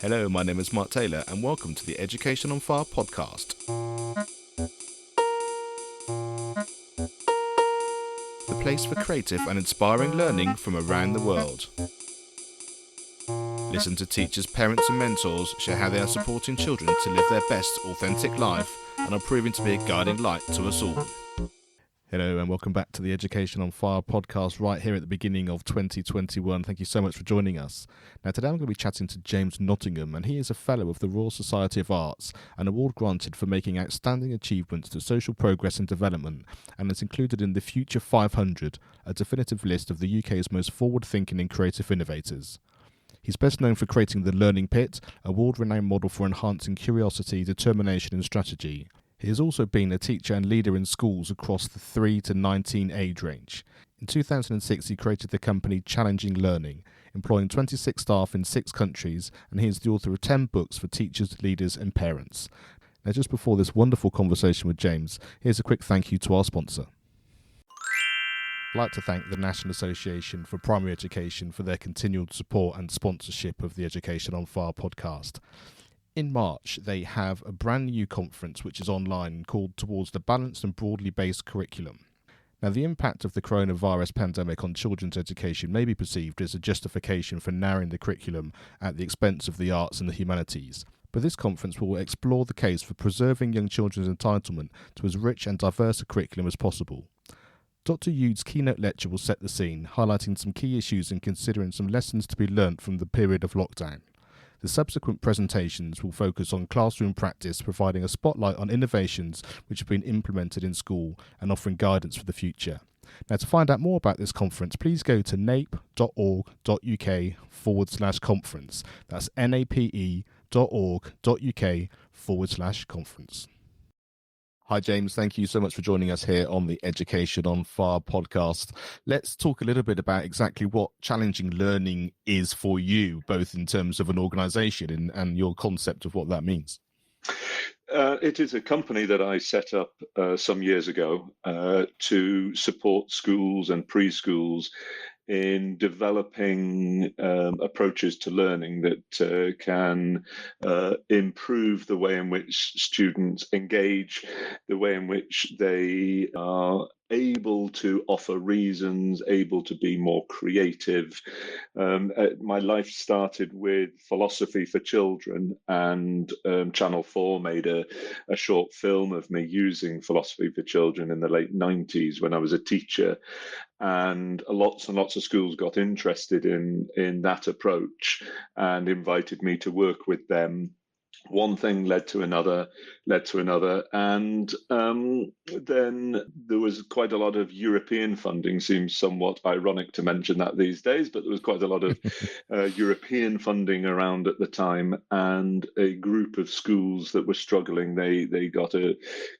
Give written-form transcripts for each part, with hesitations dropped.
Hello, my name is Mark Taylor and welcome to the Education on Fire podcast. The place for creative and inspiring learning from around the world. Listen to teachers, parents and mentors share how they are supporting children to live their best authentic life and are proving to be a guiding light to us all. Hello and welcome back to the Education on Fire podcast right here at the beginning of 2021. Thank you so much for joining us. Now today I'm going to be chatting to James Nottingham, and he is a Fellow of the Royal Society of Arts, an award granted for making outstanding achievements to social progress and development, and is included in the Future 500, a definitive list of the UK's most forward-thinking and creative innovators. He's best known for creating the Learning Pit, a world-renowned model for enhancing curiosity, determination and strategy. He has also been a teacher and leader in schools across the 3 to 19 age range. In 2006, he created the company Challenging Learning, employing 26 staff in 6 countries, and he is the author of 10 books for teachers, leaders and parents. Now, just before this wonderful conversation with James, here's a quick thank you to our sponsor. I'd like to thank the National Association for Primary Education for their continued support and sponsorship of the Education on Fire podcast. In March, they have a brand new conference which is online called Towards the Balanced and Broadly Based Curriculum. Now, the impact of the coronavirus pandemic on children's education may be perceived as a justification for narrowing the curriculum at the expense of the arts and the humanities. But this conference will explore the case for preserving young children's entitlement to as rich and diverse a curriculum as possible. Dr. Yude's keynote lecture will set the scene, highlighting some key issues and considering some lessons to be learnt from the period of lockdown. The subsequent presentations will focus on classroom practice, providing a spotlight on innovations which have been implemented in school and offering guidance for the future. Now, to find out more about this conference, please go to nape.org.uk/conference. That's nape.org.uk/conference. Hi, James. Thank you so much for joining us here on the Education on Fire podcast. Let's talk a little bit about exactly what challenging learning is for you, both in terms of an organisation and your concept of what that means. It is a company that I set up some years ago to support schools and preschools in developing approaches to learning that can improve the way in which students engage, the way in which they are able to offer reasons, able to be more creative. My life started with philosophy for children, and Channel 4 made a short film of me using philosophy for children in the late 90s when I was a teacher. And lots of schools got interested in that approach and invited me to work with them. One thing led to another, and then there was quite a lot of European funding. Seems somewhat ironic to mention that these days, but there was quite a lot of European funding around at the time, and a group of schools that were struggling, they got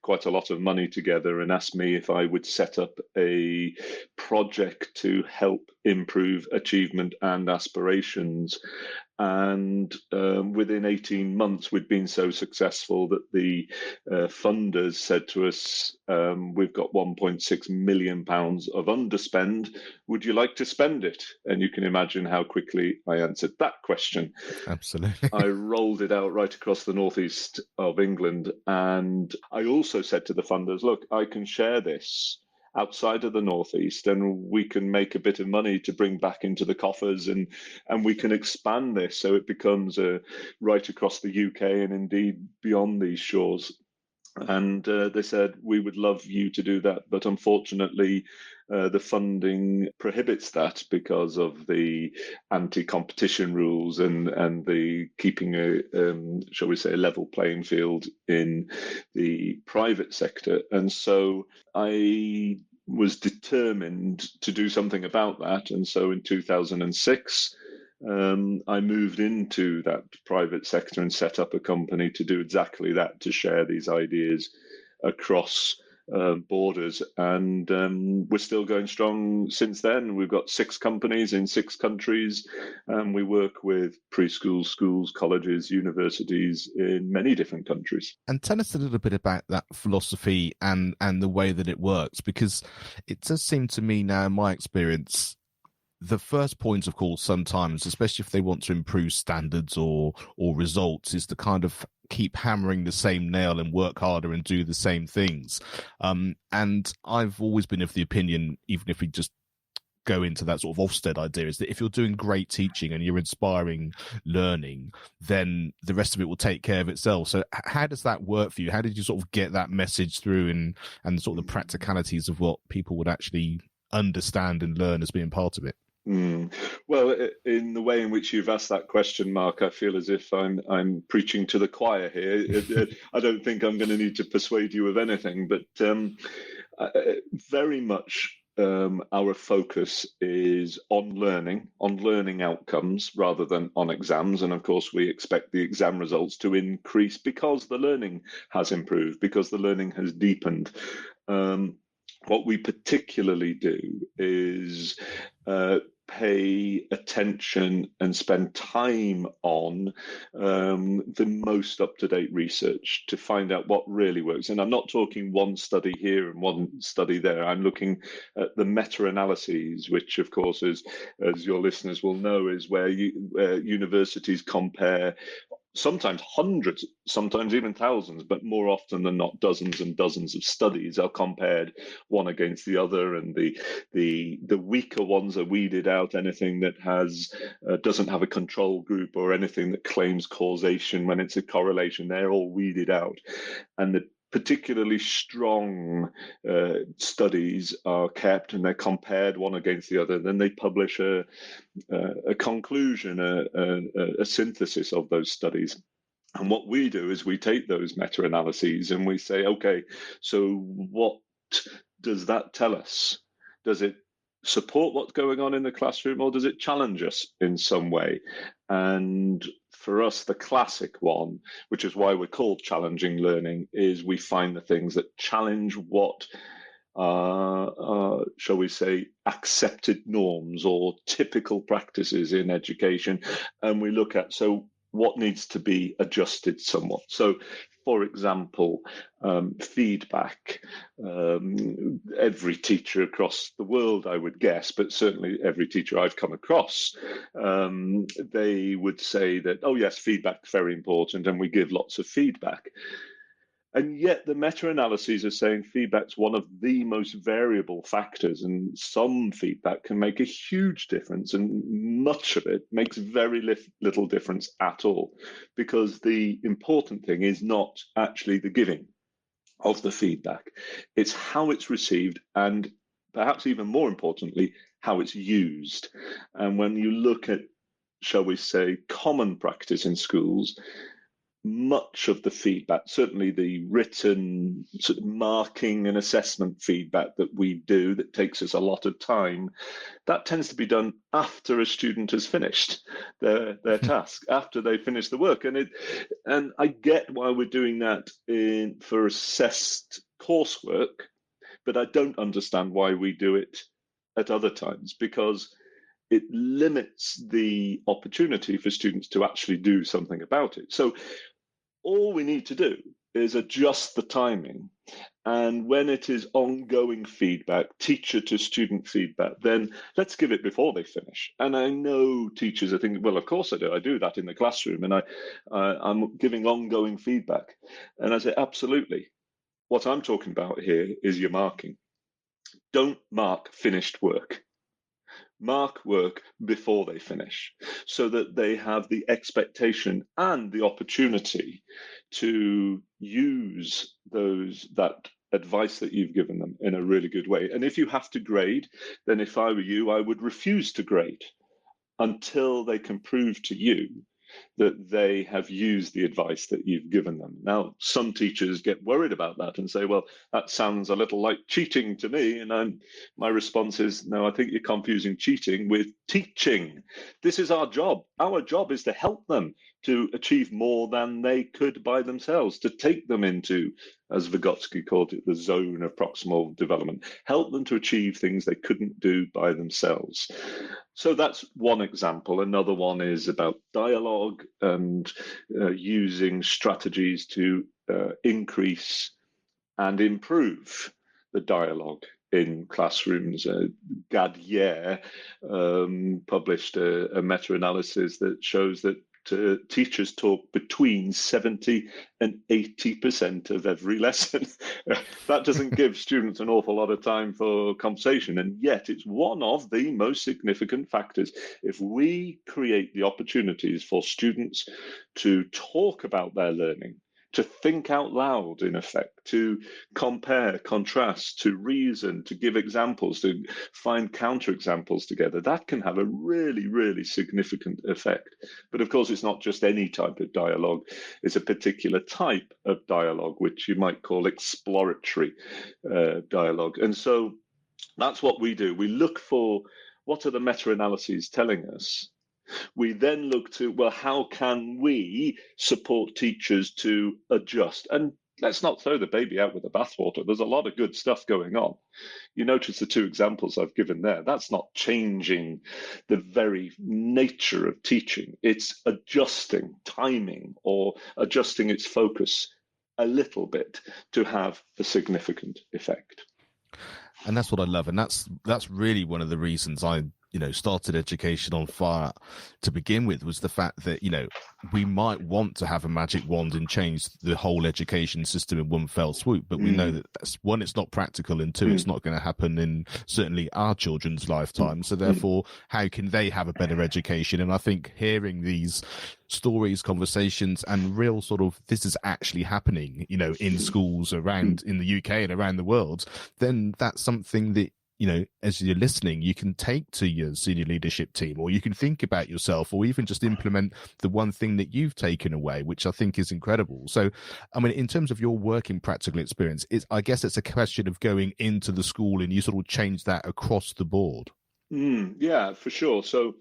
quite a lot of money together and asked me if I would set up a project to help improve achievement and aspirations. And within 18 months, we'd been so successful that the funders said to us, we've got £1.6 million of underspend. Would you like to spend it? And you can imagine how quickly I answered that question. Absolutely. I rolled it out right across the northeast of England. And I also said to the funders, look, I can share this outside of the northeast, and we can make a bit of money to bring back into the coffers, and we can expand this so it becomes right across the UK and indeed beyond these shores. And they said, we would love you to do that, but unfortunately the funding prohibits that because of the anti-competition rules and the keeping a shall we say, a level playing field in the private sector. And so I was determined to do something about that. And so in 2006, I moved into that private sector and set up a company to do exactly that, to share these ideas across borders. And we're still going strong since then. We've got 6 companies in 6 countries, and we work with preschools, schools, colleges, universities in many different countries. And tell us a little bit about that philosophy and the way that it works, because it does seem to me now, in my experience, the first point, of course, sometimes, especially if they want to improve standards or results, is to kind of keep hammering the same nail and work harder and do the same things. And I've always been of the opinion, even if we just go into that sort of Ofsted idea, is that if you're doing great teaching and you're inspiring learning, then the rest of it will take care of itself. So how does that work for you? How did you sort of get that message through and sort of the practicalities of what people would actually understand and learn as being part of it? Well, in the way in which you've asked that question, Mark, I feel as if I'm preaching to the choir here. I don't think I'm going to need to persuade you of anything, but very much our focus is on learning outcomes rather than on exams. And of course, we expect the exam results to increase because the learning has improved, because the learning has deepened. What we particularly do is pay attention and spend time on the most up-to-date research to find out what really works. And I'm not talking one study here and one study there. I'm looking at the meta-analyses, which, of course, as your listeners will know, is where universities compare sometimes hundreds, sometimes even thousands, but more often than not, dozens and dozens of studies are compared one against the other, and the weaker ones are weeded out. Anything that has doesn't have a control group or anything that claims causation when it's a correlation, they're all weeded out, and the particularly strong studies are kept and they're compared one against the other. Then they publish a conclusion, a synthesis of those studies. And what we do is we take those meta-analyses and we say, okay, so what does that tell us? Does it support what's going on in the classroom, or does it challenge us in some way? And for us, the classic one, which is why we're called challenging learning, is we find the things that challenge what shall we say, accepted norms or typical practices in education. And we look at, so what needs to be adjusted somewhat. So, for example, feedback. Every teacher across the world, I would guess, but certainly every teacher I've come across, they would say that, oh yes, feedback's very important and we give lots of feedback. And yet the meta-analyses are saying feedback's one of the most variable factors, and some feedback can make a huge difference, and much of it makes very little difference at all, because the important thing is not actually the giving of the feedback. It's how it's received, and perhaps even more importantly, how it's used. And when you look at, shall we say, common practice in schools, much of the feedback, certainly the written sort of marking and assessment feedback that we do, that takes us a lot of time, that tends to be done after a student has finished their task, after they finish the work. And I get why we're doing that for assessed coursework, but I don't understand why we do it at other times, because it limits the opportunity for students to actually do something about it. So all we need to do is adjust the timing. And when it is ongoing feedback, teacher to student feedback, then let's give it before they finish. And I know teachers are thinking, well, of course I do. I do that in the classroom, and I'm giving ongoing feedback. And I say, absolutely. What I'm talking about here is your marking. Don't mark finished work. Mark work before they finish, so that they have the expectation and the opportunity to use that advice that you've given them in a really good way. And if you have to grade, then if I were you, I would refuse to grade until they can prove to you that they have used the advice that you've given them. Now, some teachers get worried about that and say, well, that sounds a little like cheating to me. And my response is, no, I think you're confusing cheating with teaching. This is our job. Our job is to help them to achieve more than they could by themselves, to take them into, as Vygotsky called it, the zone of proximal development, help them to achieve things they couldn't do by themselves. So that's one example. Another one is about dialogue and using strategies to increase and improve the dialogue in classrooms. Gadier published a meta-analysis that shows that teachers talk between 70 and 80% of every lesson. That doesn't give students an awful lot of time for conversation, and yet it's one of the most significant factors. If we create the opportunities for students to talk about their learning, to think out loud, in effect, to compare, contrast, to reason, to give examples, to find counterexamples together, that can have a really, really significant effect. But of course, it's not just any type of dialogue. It's a particular type of dialogue, which you might call exploratory dialogue. And so that's what we do. We look for what are the meta-analyses telling us. We then look to, well, how can we support teachers to adjust? And let's not throw the baby out with the bathwater. There's a lot of good stuff going on. You notice the two examples I've given there. That's not changing the very nature of teaching. It's adjusting timing or adjusting its focus a little bit to have a significant effect. And that's what I love. And that's really one of the reasons I started Education on Fire to begin with, was the fact that, we might want to have a magic wand and change the whole education system in one fell swoop. But we know that one, it's not practical, and two, it's not going to happen in certainly our children's lifetime. So therefore, how can they have a better education? And I think hearing these stories, conversations, and real sort of this is actually happening, in schools around in the UK and around the world, then that's something that, as you're listening, you can take to your senior leadership team, or you can think about yourself, or even just implement the one thing that you've taken away, which I think is incredible. So, I mean, in terms of your working practical experience, I guess it's a question of going into the school and you sort of change that across the board. Yeah, for sure. So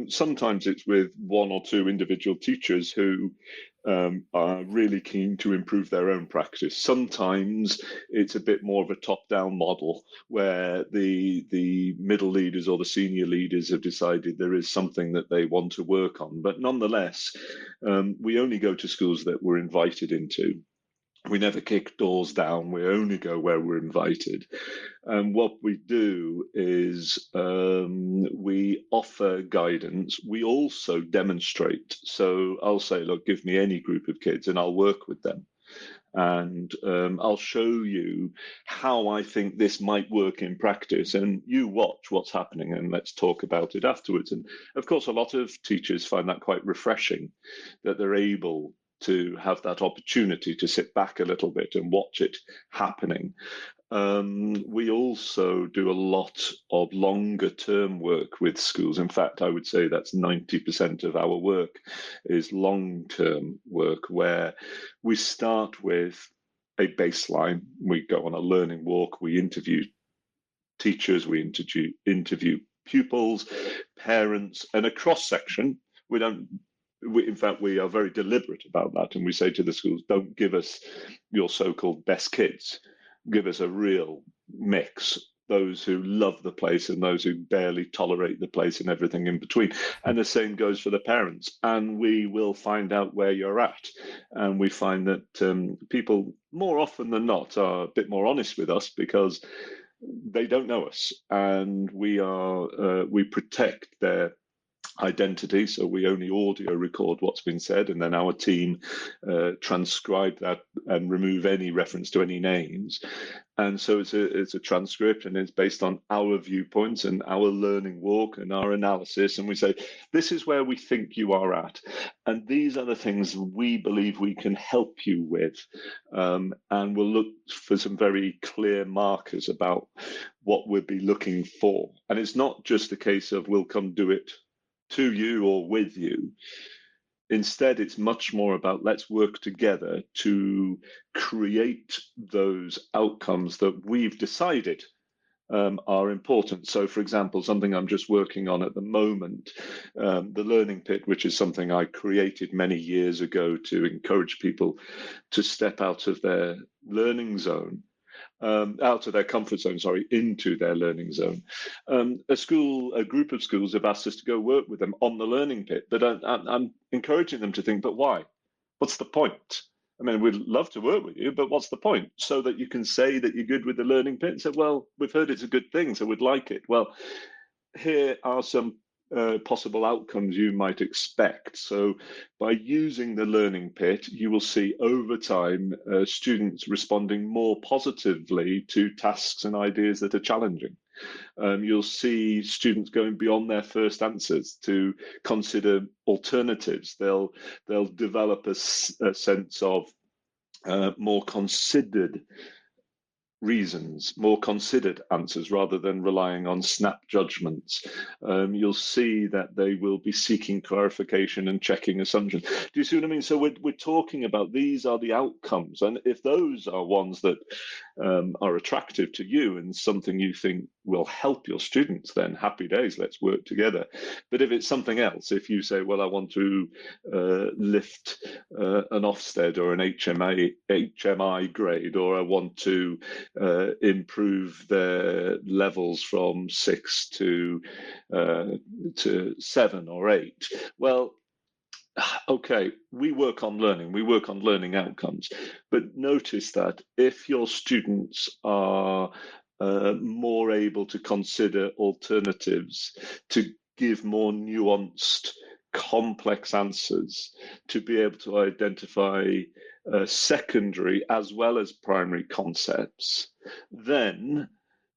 sometimes it's with one or two individual teachers who are really keen to improve their own practice. Sometimes it's a bit more of a top-down model where the middle leaders or the senior leaders have decided there is something that they want to work on. But nonetheless, we only go to schools that we're invited into. We never kick doors down. We only go where we're invited. And what we do is we offer guidance. We also demonstrate. So I'll say, look, give me any group of kids and I'll work with them. And I'll show you how I think this might work in practice. And you watch what's happening and let's talk about it afterwards. And of course, a lot of teachers find that quite refreshing, that they're able to have that opportunity to sit back a little bit and watch it happening. We also do a lot of longer term work with schools. In fact, I would say that's 90% of our work is long term work, where we start with a baseline. We go on a learning walk, we interview teachers, we interview pupils, parents, and a cross section. In fact, we are very deliberate about that. And we say to the schools, don't give us your so-called best kids. Give us a real mix, those who love the place and those who barely tolerate the place and everything in between. And the same goes for the parents. And we will find out where you're at. And we find that people, more often than not, are a bit more honest with us because they don't know us. And we protect their identity, so we only audio record what's been said, and then our team transcribe that and remove any reference to any names. And so it's a transcript, and it's based on our viewpoints and our learning walk and our analysis. And we say, this is where we think you are at, and these are the things we believe we can help you with. And we'll look for some very clear markers about what we'll be looking for. And it's not just a case of we'll come do it to you or with you. Instead, it's much more about let's work together to create those outcomes that we've decided are important. So, for example, something I'm just working on at the moment, the Learning Pit, which is something I created many years ago to encourage people to step out of their learning zone. Out of their comfort zone, into their learning zone. A group of schools have asked us to go work with them on the Learning Pit, but I'm encouraging them to think, but why? What's the point? I mean, we'd love to work with you, but what's the point? So that you can say that you're good with the learning pit and say, well, we've heard it's a good thing, so we'd like it. Well, here are some possible outcomes you might expect. So by using the learning pit, you will see over time students responding more positively to tasks and ideas that are challenging. You'll see students going beyond their first answers to consider alternatives. They'll develop a sense of more considered reasons, more considered answers rather than relying on snap judgments. You'll see that they will be seeking clarification and checking assumptions. Do you see what I mean? So we're talking about these are the outcomes. And if those are ones that are attractive to you and something you think will help your students, then happy days, let's work together. But if it's something else, if you say, well, I want to lift an Ofsted or an HMI grade, or I want to improve their levels from 6 to 7 or 8. Well, okay, we work on learning outcomes, but notice that if your students are more able to consider alternatives, to give more nuanced, complex answers, to be able to identify secondary as well as primary concepts, then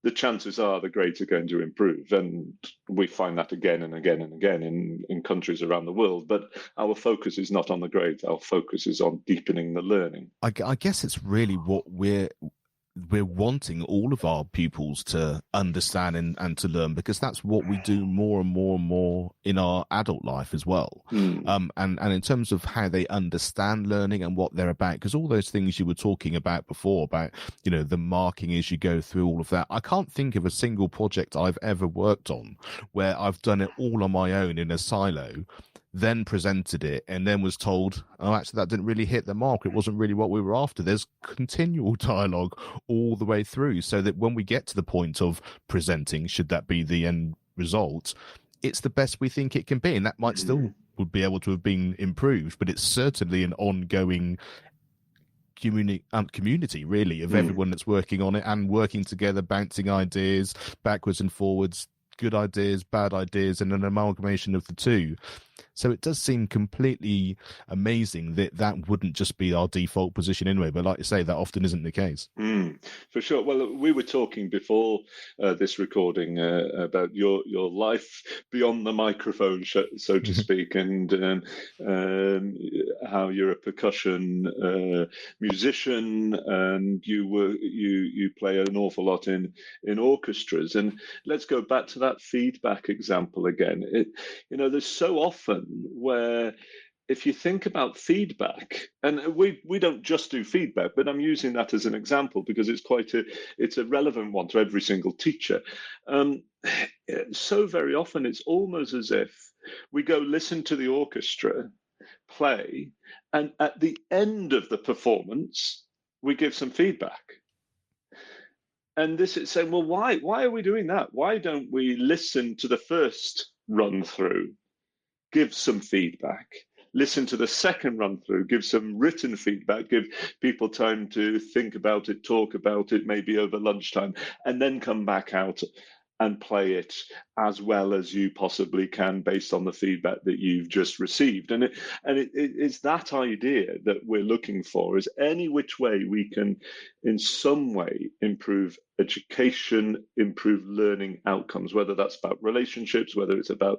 the chances are the grades are going to improve. And we find that again and again and again in countries around the world. But our focus is not on the grades. Our focus is on deepening the learning. I guess it's really what we're wanting all of our pupils to understand and to learn, because that's what we do more and more and more in our adult life as well. And in terms of how they understand learning and what they're about, because all those things you were talking about before, about, you know, the marking as you go through all of that, I can't think of a single project I've ever worked on where I've done it all on my own in a silo, then presented it, and then was told, oh, actually, that didn't really hit the mark. It wasn't really what we were after. There's continual dialogue all the way through, so that when we get to the point of presenting, should that be the end result, it's the best we think it can be. And that might still would be able to have been improved, but it's certainly an ongoing community, really, of everyone that's working on it and working together, bouncing ideas backwards and forwards, good ideas, bad ideas, and an amalgamation of the two. So it does seem completely amazing that that wouldn't just be our default position anyway. But like you say, that often isn't the case. For sure. Well, we were talking before this recording about your life beyond the microphone, so to speak, and how you're a percussion musician, and you play an awful lot in orchestras. And let's go back to that feedback example again. There's so often where, if you think about feedback, and we don't just do feedback, but I'm using that as an example because it's a relevant one to every single teacher. So very often it's almost as if we go listen to the orchestra play, and at the end of the performance we give some feedback. And this is saying, well, why are we doing that? Why don't we listen to the first run through, give some feedback, listen to the second run through, give some written feedback, give people time to think about it, talk about it, maybe over lunchtime, and then come back out and play it as well as you possibly can based on the feedback that you've just received. And it's that idea that we're looking for, is any which way we can in some way improve education, improve learning outcomes, whether that's about relationships, whether it's about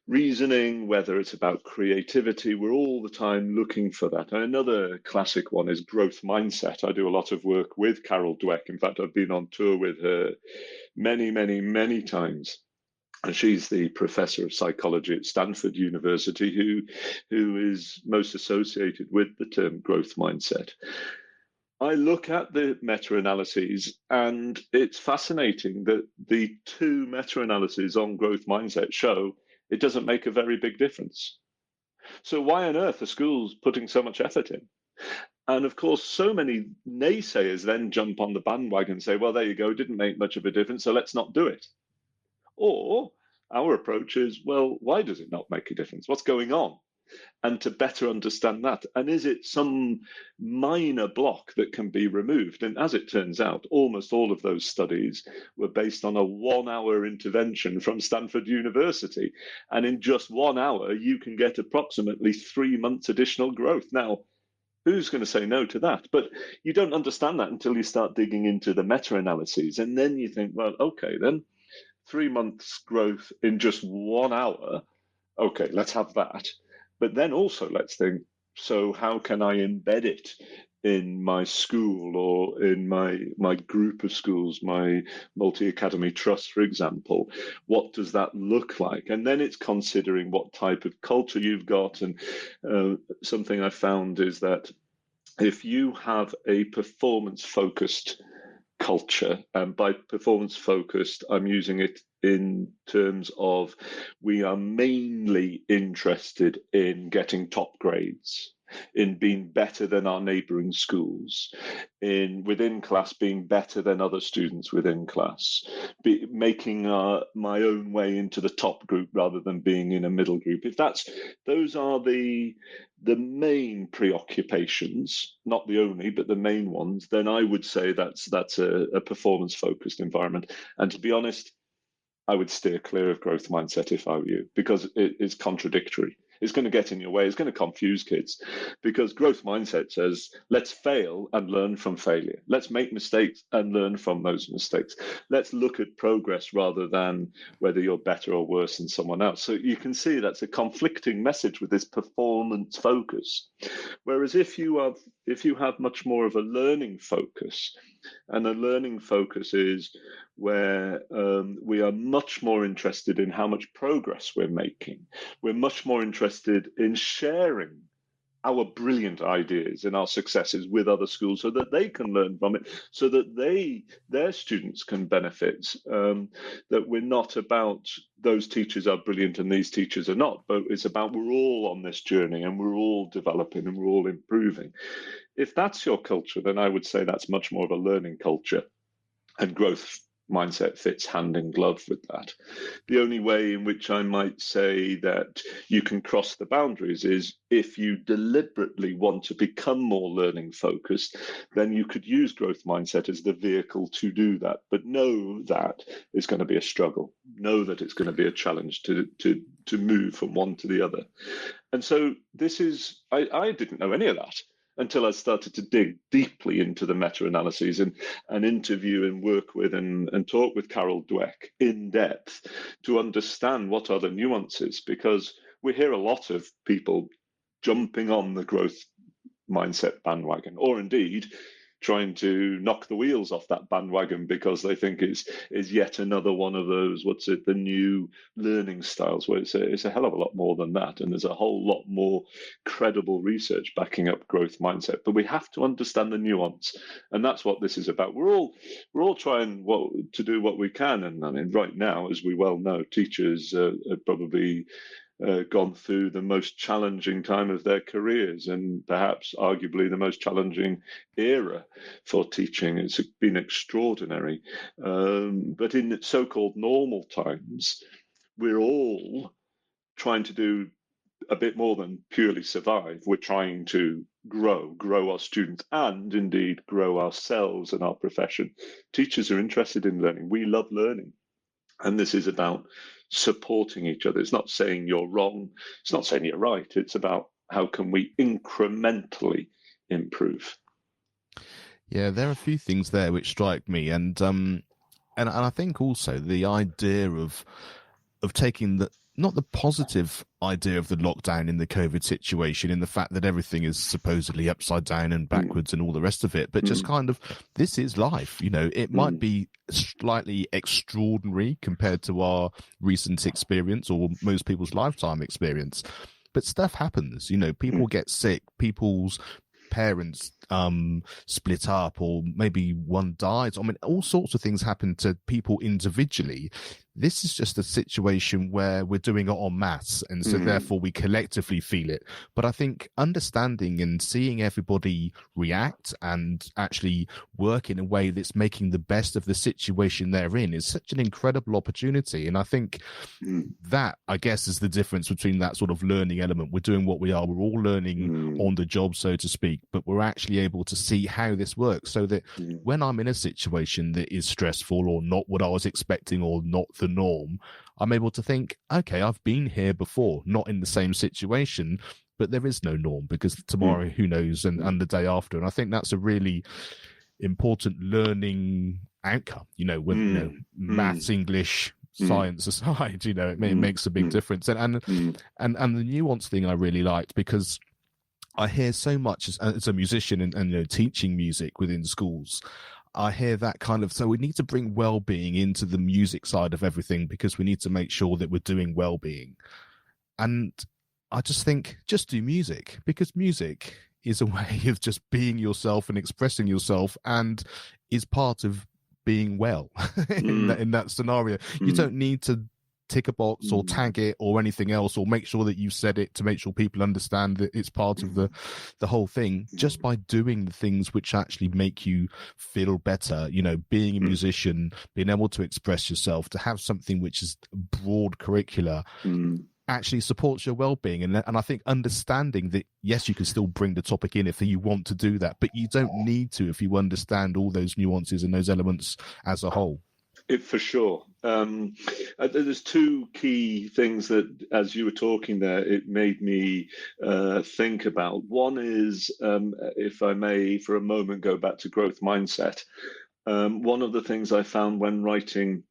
reasoning, whether it's about creativity. We're all the time looking for that. And another classic one is growth mindset. I do a lot of work with Carol Dweck. In fact, I've been on tour with her many, many, many times. And she's the professor of psychology at Stanford University who is most associated with the term growth mindset. I look at the meta-analyses, and it's fascinating that the two meta-analyses on growth mindset show it doesn't make a very big difference. So why on earth are schools putting so much effort in? And of course, so many naysayers then jump on the bandwagon and say, well, there you go, it didn't make much of a difference, so let's not do it. Or our approach is, well, why does it not make a difference? What's going on? and to better understand that. And is it some minor block that can be removed? And as it turns out, almost all of those studies were based on a 1-hour intervention from Stanford University. And in just 1 hour, you can get approximately 3 months additional growth. Now, who's going to say no to that? But you don't understand that until you start digging into the meta-analyses. And then you think, well, okay, then 3 months growth in just 1 hour. Okay, let's have that. But then also let's think, so how can I embed it in my school or in my group of schools, my multi-academy trust, for example? What does that look like? And then it's considering what type of culture you've got. And something I found is that if you have a performance-focused culture, and by performance focused, I'm using it in terms of we are mainly interested in getting top grades, in being better than our neighbouring schools, in within class being better than other students within class, making my own way into the top group rather than being in a middle group. If those are the main preoccupations, not the only, but the main ones, then I would say that's a performance-focused environment. And to be honest, I would steer clear of growth mindset if I were you, because it's contradictory. It's going to get in your way. It's going to confuse kids, because growth mindset says, let's fail and learn from failure. Let's make mistakes and learn from those mistakes. Let's look at progress rather than whether you're better or worse than someone else. So you can see that's a conflicting message with this performance focus. Whereas if you have much more of a learning focus, and a learning focus is where we are much more interested in how much progress we're making. We're much more interested in sharing our brilliant ideas and our successes with other schools so that they can learn from it, so that their students can benefit. That we're not about those teachers are brilliant and these teachers are not, but it's about we're all on this journey and we're all developing and we're all improving. If that's your culture, then I would say that's much more of a learning culture, and growth mindset fits hand in glove with that. The only way in which I might say that you can cross the boundaries is if you deliberately want to become more learning focused, then you could use growth mindset as the vehicle to do that. But know that it's going to be a struggle. Know that it's going to be a challenge to move from one to the other. And so this is, I didn't know any of that until I started to dig deeply into the meta-analyses and interview and work with and talk with Carol Dweck in depth to understand what are the nuances, because we hear a lot of people jumping on the growth mindset bandwagon, or indeed trying to knock the wheels off that bandwagon because they think it's yet another one of those, the new learning styles, where it's a hell of a lot more than that. And there's a whole lot more credible research backing up growth mindset. But we have to understand the nuance. And that's what this is about. We're all trying to do what we can. And I mean, right now, as we well know, teachers are probably gone through the most challenging time of their careers, and perhaps arguably the most challenging era for teaching. It's been extraordinary. But in so-called normal times, we're all trying to do a bit more than purely survive. We're trying to grow our students, and indeed grow ourselves and our profession. Teachers are interested in learning. We love learning. And this is about supporting each other. It's not saying you're wrong. It's not saying you're right. It's about how can we incrementally improve. Yeah, there are a few things there which strike me, and I think also the idea of taking not the positive idea of the lockdown in the COVID situation, in the fact that everything is supposedly upside down and backwards and all the rest of it, but just kind of, this is life. It might be slightly extraordinary compared to our recent experience or most people's lifetime experience, but stuff happens. People get sick, people's parents split up, or maybe one dies. I mean, all sorts of things happen to people individually. this is just a situation where we're doing it en masse, and so therefore we collectively feel it. But I think understanding and seeing everybody react and actually work in a way that's making the best of the situation they're in is such an incredible opportunity. And I think that, I guess, is the difference between that sort of learning element. We're doing what we are. We're all learning on the job, so to speak, but we're actually able to see how this works, so that when I'm in a situation that is stressful or not what I was expecting or not the norm, I'm able to think, okay, I've been here before, not in the same situation, but there is no norm, because tomorrow, who knows, and the day after. And I think that's a really important learning outcome, with maths, English, science aside, it makes a big difference. And the nuance thing I really liked, because I hear so much as a musician and teaching music within schools, I hear that kind of, so we need to bring well-being into the music side of everything, because we need to make sure that we're doing well-being. And I just think, just do music, because music is a way of just being yourself and expressing yourself, and is part of being well in that scenario. You don't need to tick a box or tag it or anything else, or make sure that you said it to make sure people understand that it's part of the whole thing. Just by doing the things which actually make you feel better, being a musician, being able to express yourself, to have something which is broad curricular, actually supports your well-being. And I think understanding that, yes, you can still bring the topic in if you want to do that, but you don't need to if you understand all those nuances and those elements as a whole. For sure. There's two key things that, as you were talking there, it made me think about. One is, if I may for a moment go back to growth mindset, one of the things I found when writing,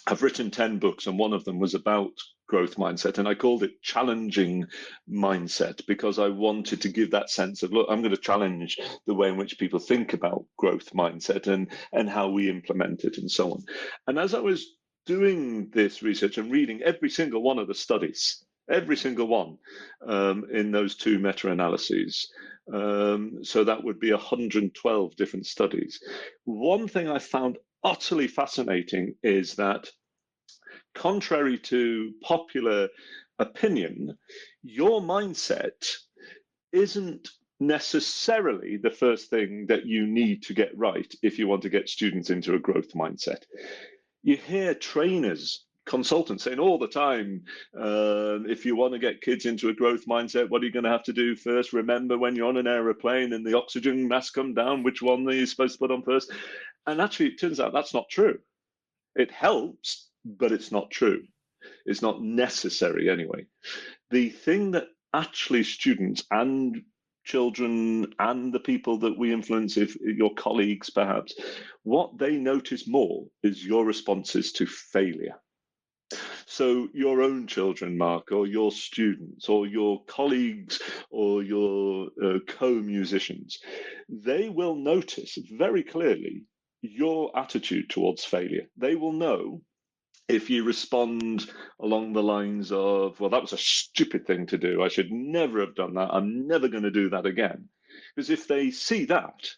I've written 10 books, and one of them was about growth mindset, and I called it challenging mindset, because I wanted to give that sense of, look, I'm going to challenge the way in which people think about growth mindset and how we implement it and so on. And as I was doing this research and reading every single one of the studies, every single one in those two meta-analyses, so that would be 112 different studies, one thing I found utterly fascinating is that, contrary to popular opinion, your mindset isn't necessarily the first thing that you need to get right if you want to get students into a growth mindset. You hear trainers, consultants saying all the time, if you want to get kids into a growth mindset, what are you going to have to do first? Remember, when you're on an aeroplane and the oxygen mask come down, which one are you supposed to put on first? And actually, it turns out that's not true. It helps, but it's not true. It's not necessary anyway. The thing that actually students and children and the people that we influence, if your colleagues perhaps, what they notice more is your responses to failure. So your own children, Mark, or your students, or your colleagues, or your co-musicians, they will notice very clearly your attitude towards failure. They will know if you respond along the lines of, well, that was a stupid thing to do, I should never have done that, I'm never going to do that again. Because if they see that,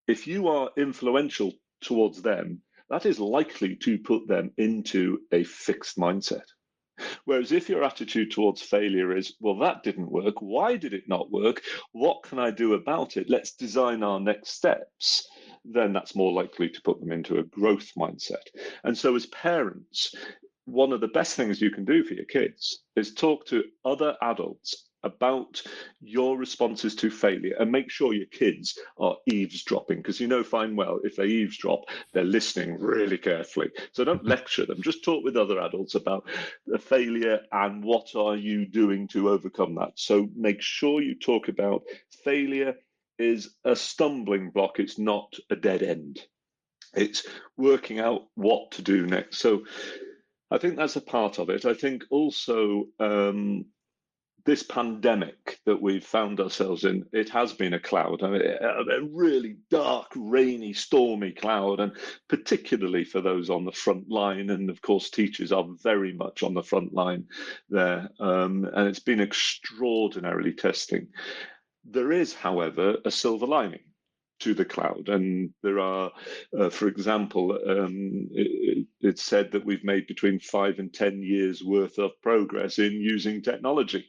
if you are influential towards them, that is likely to put them into a fixed mindset. Whereas if your attitude towards failure is, well, that didn't work, why did it not work, what can I do about it, let's design our next steps, then that's more likely to put them into a growth mindset. And so as parents, one of the best things you can do for your kids is talk to other adults about your responses to failure, and make sure your kids are eavesdropping, because you know fine well if they eavesdrop, they're listening really carefully. So don't lecture them, just talk with other adults about the failure and what are you doing to overcome that. So make sure you talk about failure is a stumbling block, it's not a dead end. It's working out what to do next. So I think that's a part of it. I think also this pandemic that we've found ourselves in, it has been a cloud, I mean, a really dark, rainy, stormy cloud, and particularly for those on the front line. And of course, teachers are very much on the front line there. And it's been extraordinarily testing. There is, however, a silver lining. to the cloud. And there are, for example, it's said that we've made between 5 and 10 years worth of progress in using technology.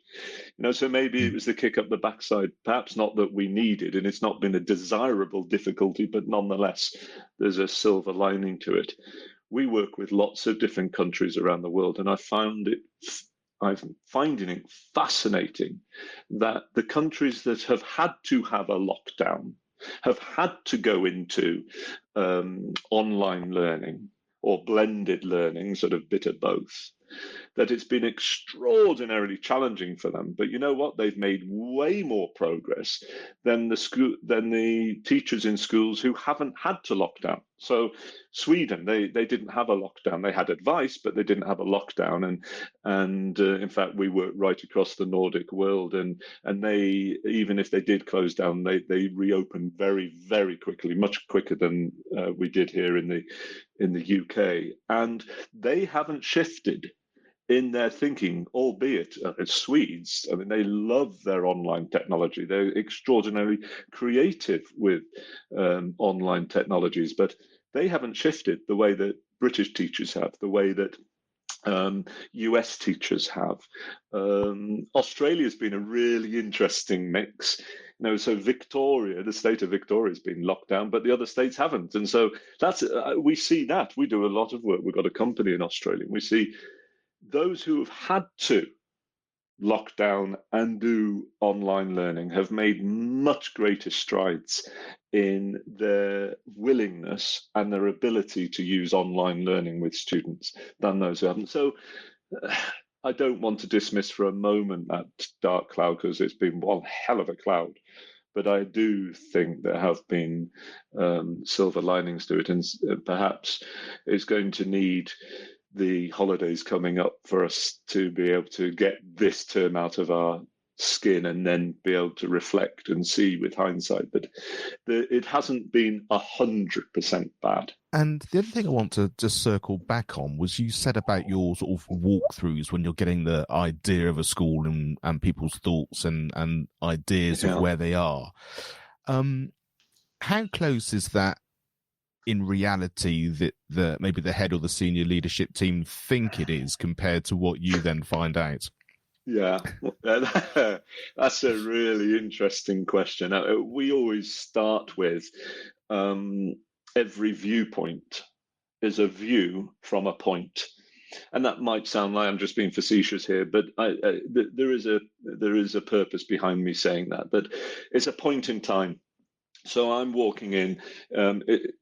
So maybe it was the kick up the backside, perhaps not that we needed, and it's not been a desirable difficulty, but nonetheless, there's a silver lining to it. We work with lots of different countries around the world, and I'm finding it fascinating that the countries that have had to have a lockdown have had to go into online learning or blended learning, sort of bit of both, that it's been extraordinarily challenging for them. But you know what? They've made way more progress than the teachers in schools who haven't had to lock down. So Sweden, they didn't have a lockdown. They had advice, but they didn't have a lockdown. And in fact, we work right across the Nordic world, and they, even if they did close down, they reopened very, very quickly, much quicker than we did here in the UK. And they haven't shifted in their thinking, albeit Swedes. I mean, they love their online technology. They're extraordinarily creative with online technologies, but they haven't shifted the way that British teachers have, the way that US teachers have. Australia's been a really interesting mix. So Victoria, the state of Victoria, has been locked down, but the other states haven't. And so that's we see that. We do a lot of work. We've got a company in Australia. We see those who have had to lock down and do online learning have made much greater strides in their willingness and their ability to use online learning with students than those who haven't. So I don't want to dismiss for a moment that dark cloud, because it's been one hell of a cloud. But I do think there have been silver linings to it, and perhaps it's going to need the holidays coming up for us to be able to get this term out of our skin and then be able to reflect and see with hindsight that it hasn't been 100% bad. And the other thing I want to just circle back on was you said about your sort of walkthroughs when you're getting the idea of a school and people's thoughts and ideas of where they are. How close is that in reality that maybe the head or the senior leadership team think it is compared to what you then find out? Yeah, that's a really interesting question. We always start with every viewpoint is a view from a point. And that might sound like I'm just being facetious here, but there is a purpose behind me saying that it's a point in time. So I'm walking in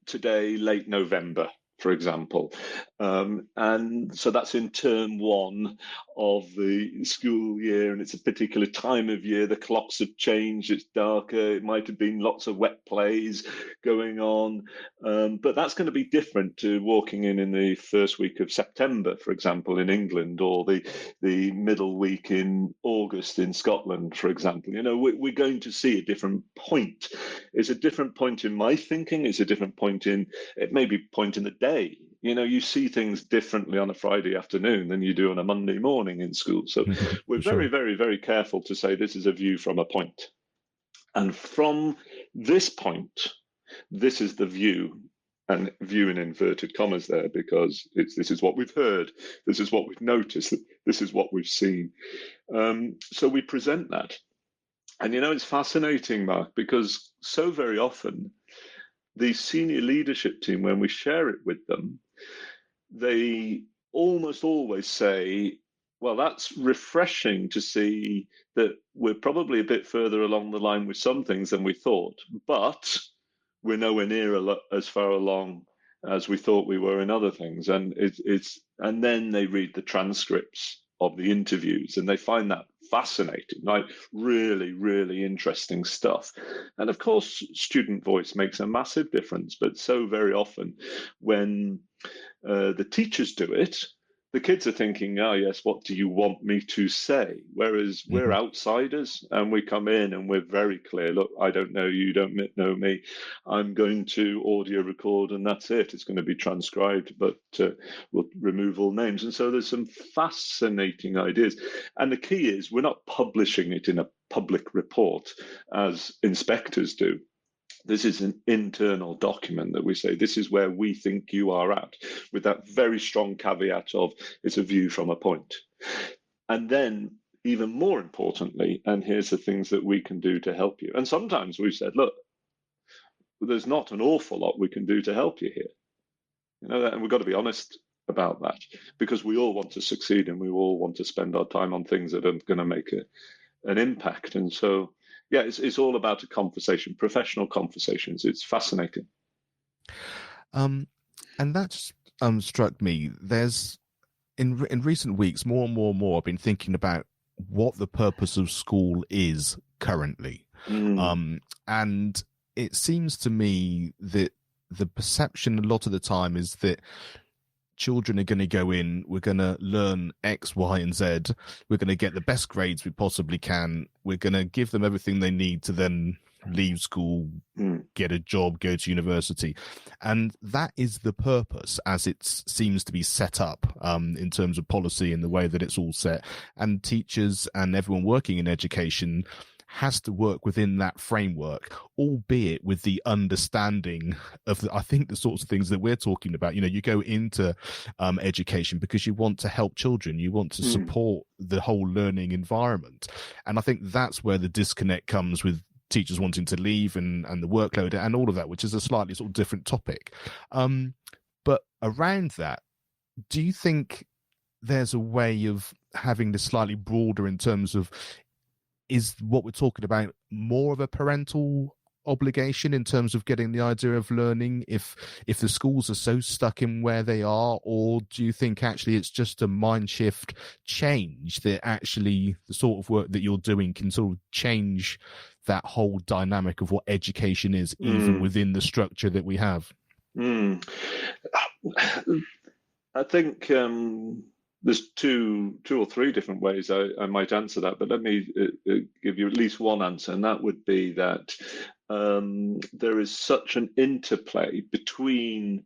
today, late November, for example. And so that's in term one of the school year, and it's a particular time of year. The clocks have changed, it's darker, it might have been lots of wet plays going on. But that's going to be different to walking in the first week of September, for example, in England, or the middle week in August in Scotland, for example. We're going to see a different point. It's a different point in my thinking, it's a different point in the day. You see things differently on a Friday afternoon than you do on a Monday morning in school. So we're very, very, very careful to say this is a view from a point. And from this point, this is the view, and view in inverted commas there, because this is what we've heard, this is what we've noticed, this is what we've seen. So we present that. And it's fascinating, Mark, because so very often the senior leadership team, when we share it with them, they almost always say, well, that's refreshing to see that we're probably a bit further along the line with some things than we thought, but we're nowhere near as far along as we thought we were in other things. And and then they read the transcripts of the interviews and they find that fascinating, like really, really interesting stuff. And of course, student voice makes a massive difference, but so very often when the teachers do it, the kids are thinking, oh, yes, what do you want me to say? Whereas we're outsiders and we come in and we're very clear, look, I don't know you, don't know me. I'm going to audio record and that's it. It's going to be transcribed, but we'll remove all names. And so there's some fascinating ideas. And the key is we're not publishing it in a public report as inspectors do. This is an internal document that we say, this is where we think you are at, with that very strong caveat of it's a view from a point. And then, even more importantly, and here's the things that we can do to help you. And sometimes we've said, look, there's not an awful lot we can do to help you here. And we've got to be honest about that, because we all want to succeed and we all want to spend our time on things that are going to make an impact. And so, yeah, it's all about a conversation, professional conversations. It's fascinating. And that's struck me. There's in recent weeks, more and more, I've been thinking about what the purpose of school is currently. And it seems to me that the perception a lot of the time is that children are going to go in, we're going to learn X, Y, and Z. We're going to get the best grades we possibly can. We're going to give them everything they need to then leave school, get a job, go to university. And that is the purpose as it seems to be set up in terms of policy and the way that it's all set. And teachers and everyone working in education has to work within that framework, albeit with the understanding of, I think, the sorts of things that we're talking about. You go into education because you want to help children. You want to support the whole learning environment. And I think that's where the disconnect comes with teachers wanting to leave and the workload and all of that, which is a slightly sort of different topic. But around that, do you think there's a way of having this slightly broader in terms of, is what we're talking about more of a parental obligation in terms of getting the idea of learning if the schools are so stuck in where they are? Or do you think actually it's just a mind shift change that actually the sort of work that you're doing can sort of change that whole dynamic of what education is, even within the structure that we have? I think there's two or three different ways I might answer that, but let me give you at least one answer, and that would be that there is such an interplay between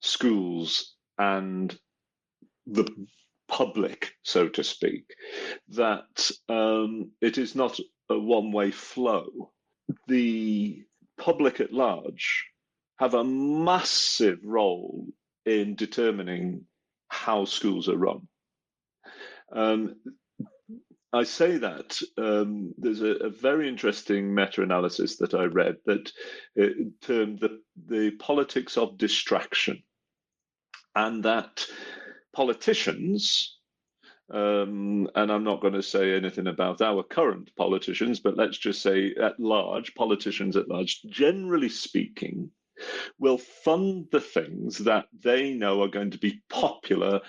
schools and the public, so to speak, that it is not a one-way flow. The public at large have a massive role in determining how schools are run. I say that there's a very interesting meta-analysis that I read that termed the politics of distraction, and that politicians, and I'm not going to say anything about our current politicians, but let's just say politicians at large, generally speaking, will fund the things that they know are going to be popular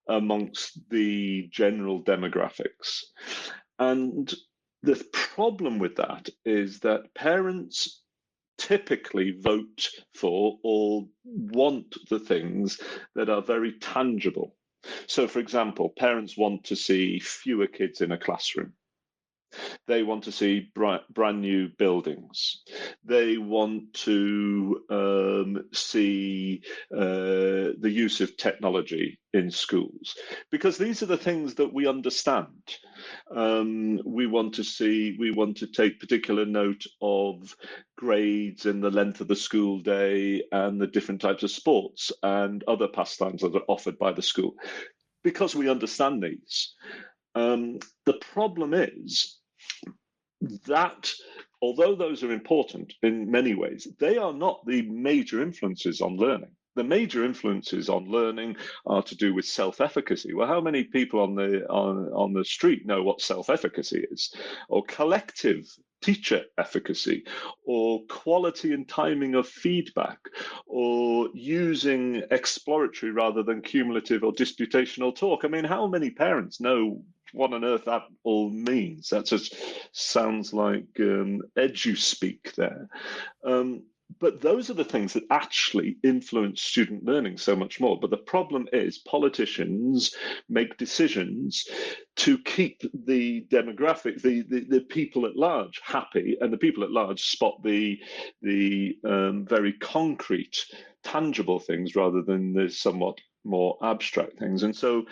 amongst the general demographics. And the problem with that is that parents typically vote for or want the things that are very tangible. So, for example, parents want to see fewer kids in a classroom. They want to see brand new buildings. They want to see the use of technology in schools, because these are the things that we understand. We want to take particular note of grades and the length of the school day and the different types of sports and other pastimes that are offered by the school, because we understand these. The problem is that although those are important in many ways, they are not the major influences on learning. The major influences on learning are to do with self-efficacy. Well, how many people on the street know what self-efficacy is? Or collective teacher efficacy, or quality and timing of feedback, or using exploratory rather than cumulative or disputational talk. I mean, how many parents know what on earth that all means? That just sounds like edu-speak there. But those are the things that actually influence student learning so much more. But the problem is politicians make decisions to keep the demographic, the people at large happy, and the people at large spot the very concrete, tangible things rather than the somewhat more abstract things. And so,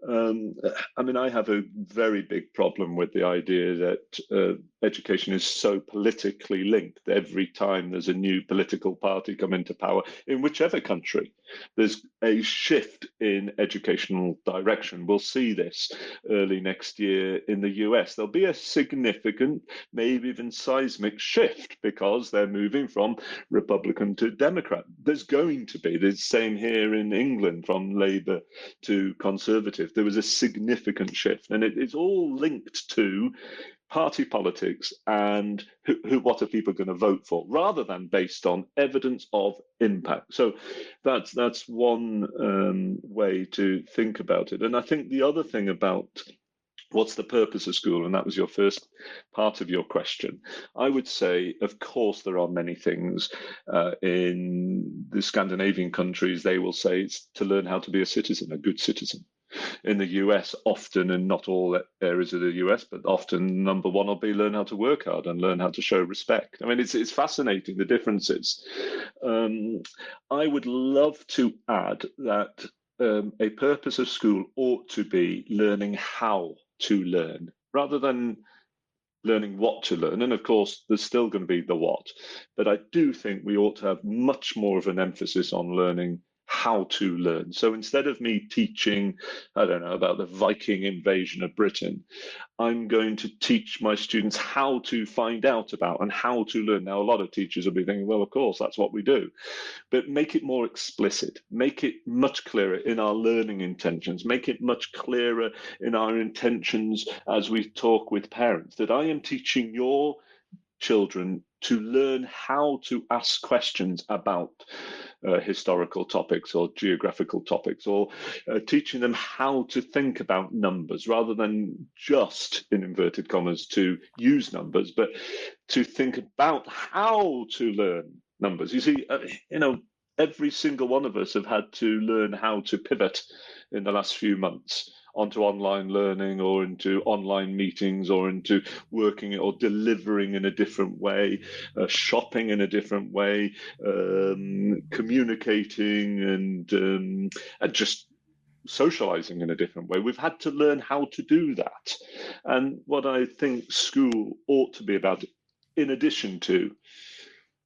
I mean, I have a very big problem with the idea that education is so politically linked. Every time there's a new political party come into power in whichever country, there's a shift in educational direction. We'll see this early next year in the US. There'll be a significant, maybe even seismic shift because they're moving from Republican to Democrat. There's going to be the same here in England, from Labour to Conservative. There was a significant shift, and it's all linked to party politics and what are people going to vote for, rather than based on evidence of impact. So that's one way to think about it. And I think the other thing about what's the purpose of school, and that was your first part of your question, I would say, of course, there are many things. In the Scandinavian countries, they will say it's to learn how to be a citizen, a good citizen. In the US, often, and not all areas of the US, but often, number one will be learn how to work hard and learn how to show respect. I mean, it's fascinating, the differences. I would love to add that a purpose of school ought to be learning how to learn rather than learning what to learn. And of course, there's still going to be the what. But I do think we ought to have much more of an emphasis on learning how to learn. So instead of me teaching, I don't know, about the Viking invasion of Britain, I'm going to teach my students how to find out about and how to learn. Now, a lot of teachers will be thinking, well, of course, that's what we do. But make it more explicit, make it much clearer in our learning intentions, make it much clearer in our intentions as we talk with parents, that I am teaching your children to learn how to ask questions about historical topics or geographical topics, or teaching them how to think about numbers rather than just, in inverted commas, to use numbers, but to think about how to learn numbers. You see, every single one of us have had to learn how to pivot in the last few months onto online learning or into online meetings or into working or delivering in a different way, shopping in a different way, communicating and just socializing in a different way. We've had to learn how to do that. And what I think school ought to be about, in addition to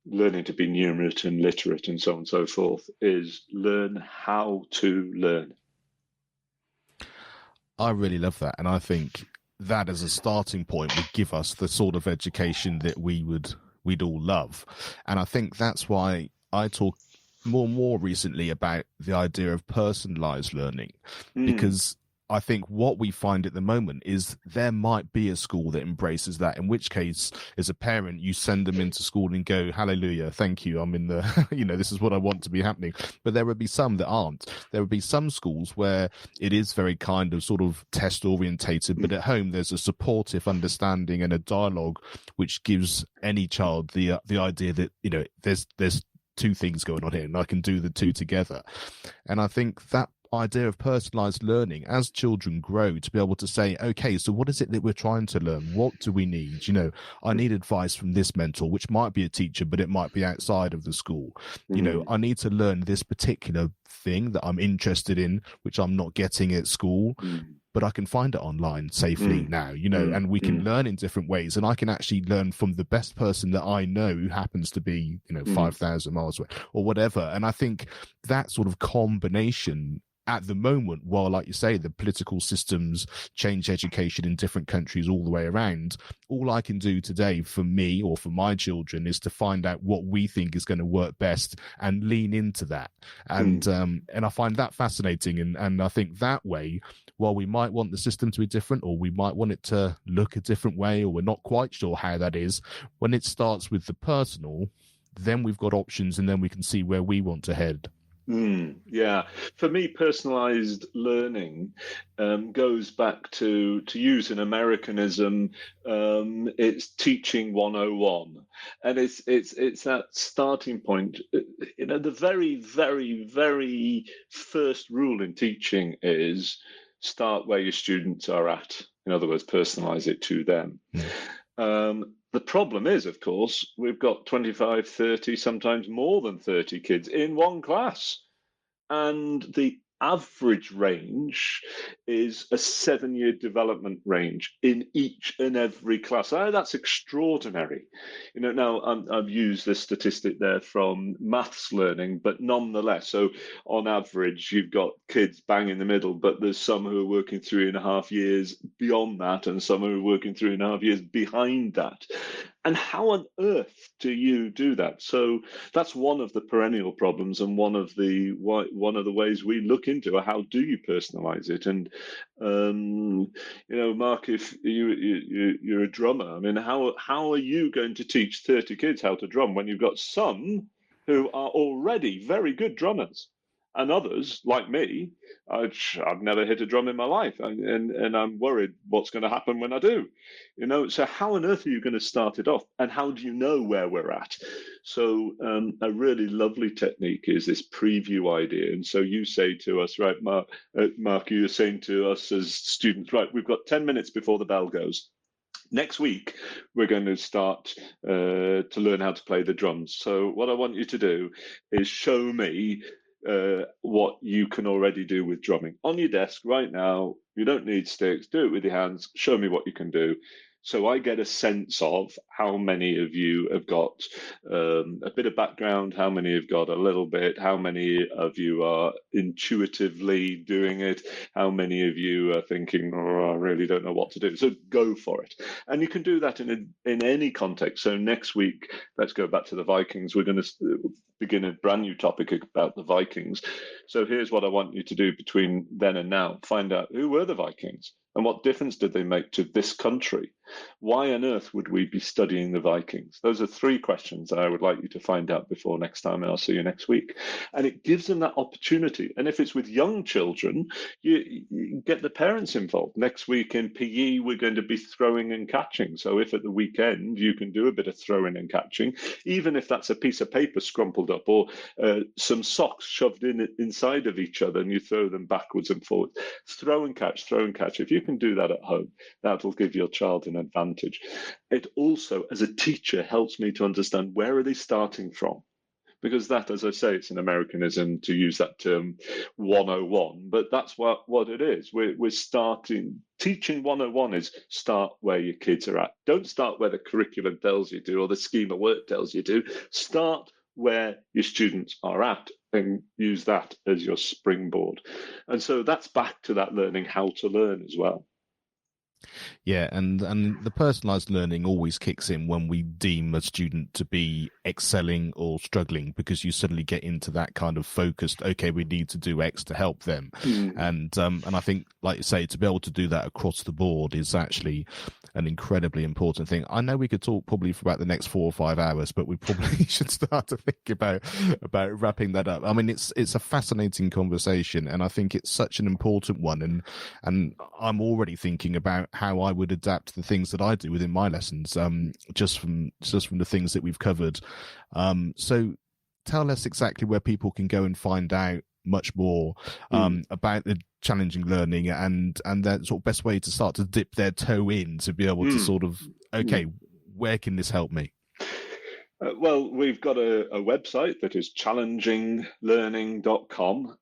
learning to be numerate and literate and so on and so forth, is learn how to learn. I really love that. And I think that as a starting point would give us the sort of education that we'd all love. And I think that's why I talk more and more recently about the idea of personalized learning, because I think what we find at the moment is there might be a school that embraces that, in which case, as a parent, you send them into school and go, hallelujah, thank you, I'm in the, this is what I want to be happening. But there would be some that aren't. There would be some schools where it is very kind of sort of test orientated, but at home there's a supportive understanding and a dialogue which gives any child the idea that, there's two things going on here and I can do the two together. And I think that idea of personalized learning as children grow, to be able to say, okay, so what is it that we're trying to learn? What do we need? I need advice from this mentor, which might be a teacher, but it might be outside of the school. I need to learn this particular thing that I'm interested in, which I'm not getting at school. But I can find it online safely now, and we can learn in different ways. And I can actually learn from the best person that I know who happens to be, 5,000 miles away or whatever. And I think that sort of combination at the moment, while, like you say, the political systems change education in different countries all the way around, all I can do today for me or for my children is to find out what we think is going to work best and lean into that. And I find that fascinating. And I think that way, while we might want the system to be different, or we might want it to look a different way, or we're not quite sure how that is, when it starts with the personal, then we've got options and then we can see where we want to head. Yeah, for me, personalized learning goes back to use an Americanism. It's teaching 101, and it's that starting point. The very, very, very first rule in teaching is start where your students are at. In other words, personalize it to them. The problem is, of course, we've got 25, 30, sometimes more than 30 kids in one class. And the average range is a 7-year development range in each and every class. That's extraordinary. Now I've used this statistic there from maths learning, but nonetheless, so on average, you've got kids bang in the middle, but there's some who are working 3.5 years beyond that, and some who are working 3.5 years behind that. And how on earth do you do that? So that's one of the perennial problems, and one of the ways we look into how do you personalize it. And Mark, if you're a drummer, I mean, how are you going to teach 30 kids how to drum when you've got some who are already very good drummers, and others like me, I've never hit a drum in my life, and I'm worried what's going to happen when I do. So how on earth are you going to start it off, and how do you know where we're at? So a really lovely technique is this preview idea. And so you say to us, right, Mark, you're saying to us as students, right, we've got 10 minutes before the bell goes. Next week, we're going to start to learn how to play the drums. So what I want you to do is show me what you can already do with drumming on your desk right now. You don't need sticks. Do it with your hands. Show me what you can do. So I get a sense of how many of you have got a bit of background, how many have got a little bit, how many of you are intuitively doing it, how many of you are thinking, oh, I really don't know what to do. So go for it. And you can do that in any context. So next week, let's go back to the Vikings. We're going to begin a brand new topic about the Vikings. So here's what I want you to do between then and now. Find out who were the Vikings and what difference did they make to this country? Why on earth would we be studying the Vikings? Those are 3 questions that I would like you to find out before next time, and I'll see you next week. And it gives them that opportunity. And if it's with young children, you get the parents involved. Next week in PE, we're going to be throwing and catching. So if at the weekend you can do a bit of throwing and catching, even if that's a piece of paper scrumpled up or some socks shoved inside of each other and you throw them backwards and forwards, throw and catch, throw and catch. If you can do that at home, that'll give your child an advantage. It also, as a teacher, helps me to understand where are they starting from. Because that, as I say, it's an Americanism to use that term 101, but that's what it is. We're starting, teaching 101 is start where your kids are at. Don't start where the curriculum tells you to or the scheme of work tells you to. Start where your students are at and use that as your springboard. And so that's back to that learning how to learn as well. Yeah, and the personalized learning always kicks in when we deem a student to be excelling or struggling, because you suddenly get into that kind of focused, okay, we need to do X to help them. And I think, like you say, to be able to do that across the board is actually an incredibly important thing. I know we could talk probably for about the next 4 or 5 hours, but we probably should start to think about wrapping that up. I mean, it's a fascinating conversation, and I think it's such an important one. And I'm already thinking about how I would adapt the things that I do within my lessons, just from the things that we've covered. So tell us exactly where people can go and find out much more about the challenging learning and that sort of best way to start to dip their toe in to be able to sort of, okay, where can this help me? Well, we've got a website that is challenginglearning.com.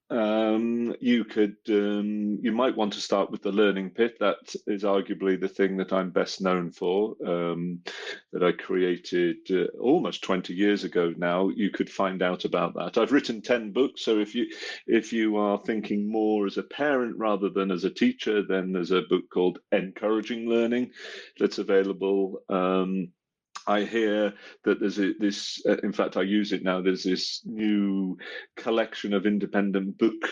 You might want to start with the Learning Pit. That is arguably the thing that I'm best known for, that I created almost 20 years ago now. You could find out about that. I've written 10 books, so if you are thinking more as a parent rather than as a teacher, then there's a book called Encouraging Learning that's available. I hear that there's this, in fact, I use it now, there's this new collection of independent book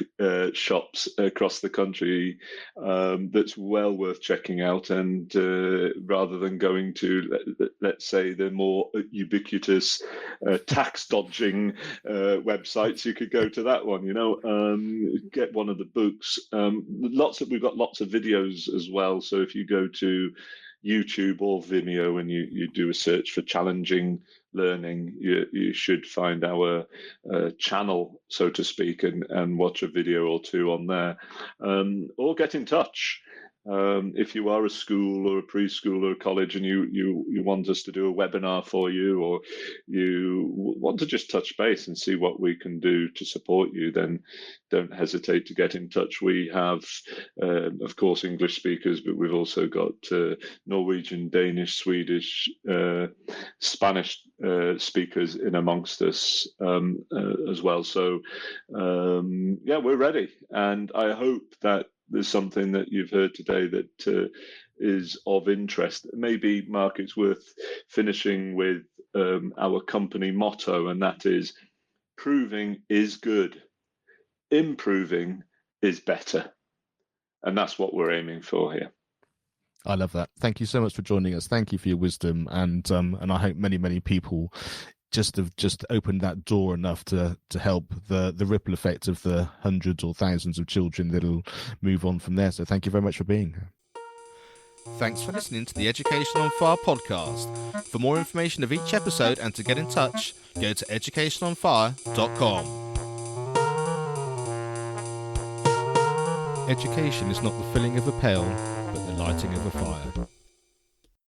shops across the country that's well worth checking out. And rather than going to, let's say, the more ubiquitous tax dodging websites, you could go to that one, get one of the books. We've got lots of videos as well. So if you go to YouTube or Vimeo and you do a search for challenging learning, you should find our channel, so to speak, and watch a video or 2 on there, or get in touch. If you are a school or a preschool or a college and you want us to do a webinar for you, or you want to just touch base and see what we can do to support you, then don't hesitate to get in touch. We have, of course, English speakers, but we've also got Norwegian, Danish, Swedish, Spanish speakers in amongst us as well. So, yeah, we're ready. And I hope that there's something that you've heard today that is of interest. Maybe, Mark, it's worth finishing with our company motto, and that is: proving is good, improving is better. And that's what we're aiming for here. I love that. Thank you so much for joining us. Thank you for your wisdom, and I hope many people have opened that door enough to help the ripple effect of the hundreds or thousands of children that'll move on from there. So thank you very much for being here. Thanks for listening to the Education on Fire podcast. For more information of each episode and to get in touch, go to educationonfire.com. Education is not the filling of a pail, but the lighting of a fire.